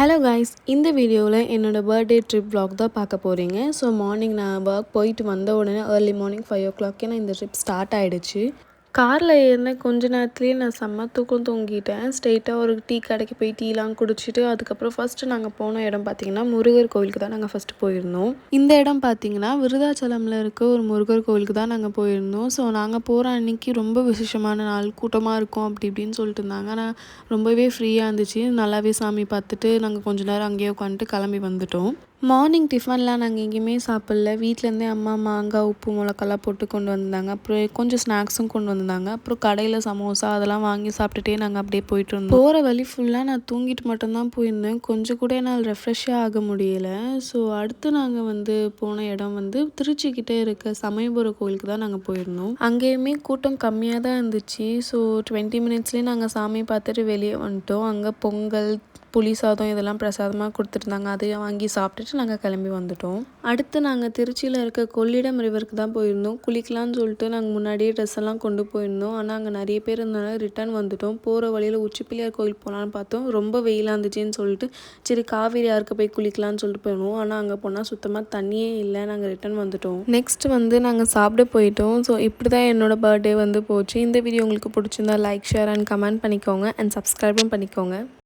Hello guys, இந்த வீடியோவில் என்னோடய பர்த்டே ட்ரிப் vlog தான் பார்க்க போகிறீங்க. ஸோ மார்னிங் நான் ஒர்க் போயிட்டு வந்த உடனே ஏர்லி மார்னிங் 5 o'clock நான் இந்த ட்ரிப் ஸ்டார்ட் ஆகிடுச்சு. காரில் ஏறின கொஞ்ச நேரத்துலேயே நான் செம்ம தூக்கம் தூங்கிட்டேன். ஸ்ட்ரெயிட்டாக ஒரு டீ கடைக்கு போய் டீலாம் குடிச்சிட்டு அதுக்கப்புறம் ஃபஸ்ட்டு நாங்கள் போன இடம் பார்த்திங்கன்னா முருகர் கோவிலுக்கு தான் நாங்கள் ஃபஸ்ட்டு போயிருந்தோம். இந்த இடம் பார்த்திங்கன்னா விருதாச்சலமில் இருக்க ஒரு முருகர் கோவிலுக்கு தான் நாங்கள் போயிருந்தோம். ஸோ நாங்கள் போகிற அன்றைக்கி ரொம்ப விசேஷமான நாள், கூட்டமாக இருக்கும் அப்படி இப்படின்னு சொல்லிட்டு இருந்தாங்க. ஆனால் ரொம்பவே ஃப்ரீயாக இருந்துச்சு. நல்லாவே சாமி பார்த்துட்டு நாங்கள் கொஞ்ச நேரம் அங்கேயே உட்காந்துட்டு கிளம்பி வந்துட்டோம். மார்னிங் டிஃபன்லாம் நாங்கள் எங்கேயுமே சாப்பிடல. வீட்டிலேருந்தே அம்மா மாங்காய், உப்பு, மிளகாலாம் போட்டு கொண்டு வந்தாங்க. அப்புறம் கொஞ்சம் ஸ்நாக்ஸும் கொண்டு வந்தாங்க. அப்புறம் கடையில் சமோசா அதெல்லாம் வாங்கி சாப்பிட்டுட்டே நாங்கள் அப்படியே போயிட்டு இருந்தோம். போகிற வழி ஃபுல்லாக நான் தூங்கிட்டு மட்டும்தான் போயிருந்தேன். கொஞ்சம் கூட என்னால் ரெஃப்ரெஷ்ஷாக ஆக முடியலை. ஸோ அடுத்து நாங்கள் போன இடம் திருச்சிக்கிட்டே இருக்க சமயபுரம் கோயிலுக்கு தான் நாங்கள் போயிருந்தோம். அங்கேயுமே கூட்டம் கம்மியாக தான் இருந்துச்சு. ஸோ 20 மினிட்ஸ்லேயே நாங்கள் சாமி பார்த்துட்டு வெளியே வந்துட்டோம். அங்கே பொங்கல், புளி சாதம் இதெல்லாம் பிரசாதமாக கொடுத்துருந்தாங்க. அதையும் வாங்கி சாப்பிட்டுட்டு நாங்கள் கிளம்பி வந்துட்டோம். அடுத்து நாங்கள் திருச்சியில் இருக்க கொள்ளிடம் ரிவருக்கு தான் போயிருந்தோம். குளிக்கலாம்னு சொல்லிட்டு நாங்கள் முன்னாடியே ட்ரெஸ் எல்லாம் கொண்டு போயிருந்தோம். ஆனால் அங்கே நிறைய பேர் இருந்தனால ரிட்டர்ன் வந்துட்டோம். போகிற வழியில் உச்சிப்பிள்ளையார் கோயில் போகலான்னு பார்த்தோம். ரொம்ப வெயிலாக இருந்துச்சுன்னு சொல்லிட்டு சரி காவேரி ஆறுக்கு போய் குளிக்கலாம்னு சொல்லிட்டு போயிருந்தோம். ஆனால் அங்கே போனால் சுத்தமாக தண்ணியே இல்லை. நாங்கள் ரிட்டர்ன் வந்துட்டோம். நெக்ஸ்ட் நாங்கள் சாப்பிட போயிட்டோம். ஸோ இப்படி தான் என்னோடய பர்த்டே போச்சு. இந்த வீடியோ உங்களுக்கு பிடிச்சிருந்தா லைக், ஷேர் அண்ட் கமெண்ட் பண்ணிக்கோங்க அண்ட் சப்ஸ்கிரைபும் பண்ணிக்கோங்க.